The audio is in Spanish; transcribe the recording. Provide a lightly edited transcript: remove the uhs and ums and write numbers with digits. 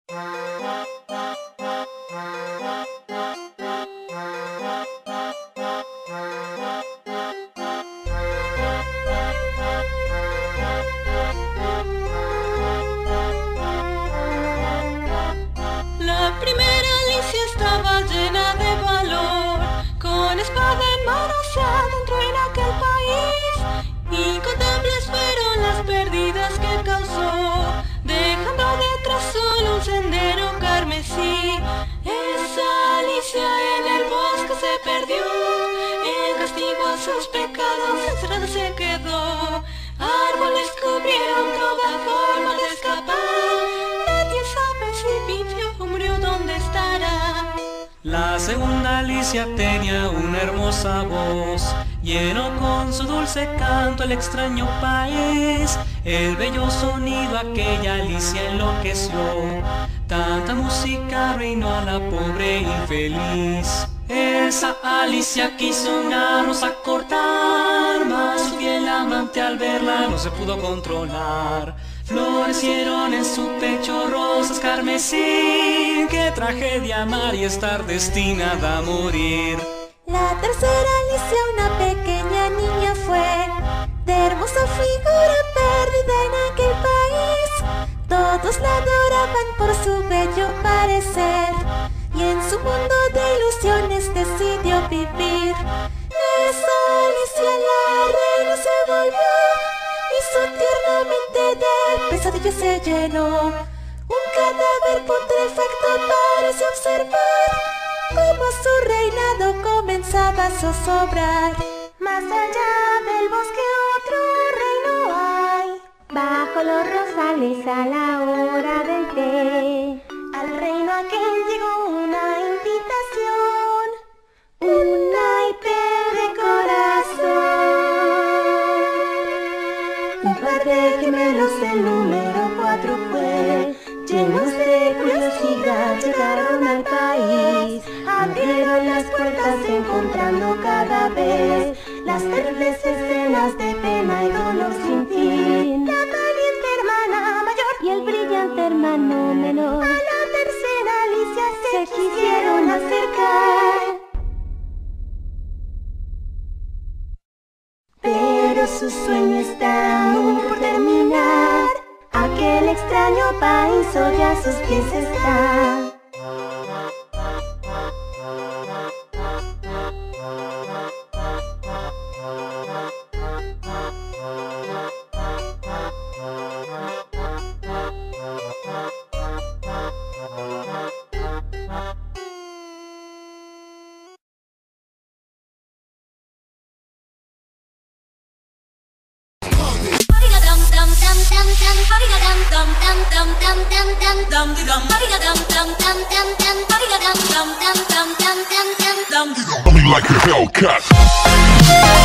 La primera Alicia estaba llena de valor, con espada en mano se adentró en aquel país. Incontables fueron las pérdidas que causó, dejando detrás solo un sendero carmesí. Esa Alicia en el bosque se perdió, en castigo a sus pecados encerrada se quedó. Árboles cubrieron toda forma de escapar, nadie sabe si vivió o murió, dónde estará. La segunda Alicia tenía una hermosa voz, llenó con su dulce canto el extraño país. El bello sonido aquella Alicia enloqueció, tanta música arruinó a la pobre infeliz. Esa Alicia quiso una rosa cortar, mas su fiel amante al verla no se pudo controlar. Florecieron en su pecho rosas carmesí, qué tragedia amar y estar destinada a morir. La tercera Alicia, una pequeña niña fue, de hermosa figura perdida en aquel país. Todos la adoraban por su bello parecer, y en su mundo de ilusiones decidió vivir. Esa Alicia la reina se volvió, hizo tiernamente de pesadillas se llenó. Un cadáver putrefacto parece observar, como su reinado comenzaba a zozobrar. Más allá del bosque otro reino hay, bajo los rosales a la hora del té. Al reino aquel llegó una invitación, un naipe de corazón. Un par de gemelos del número 4 fue, llenos de curiosidad llegaron al país. Abrieron las puertas encontrando cada vez las terribles escenas de pena y dolor sin fin. La valiente hermana mayor y el brillante hermano menor a la tercera Alicia se quisieron acercar, pero su sueño está aún por terminar. Aquel extraño país hoy a sus pies está. Like a Hellcat.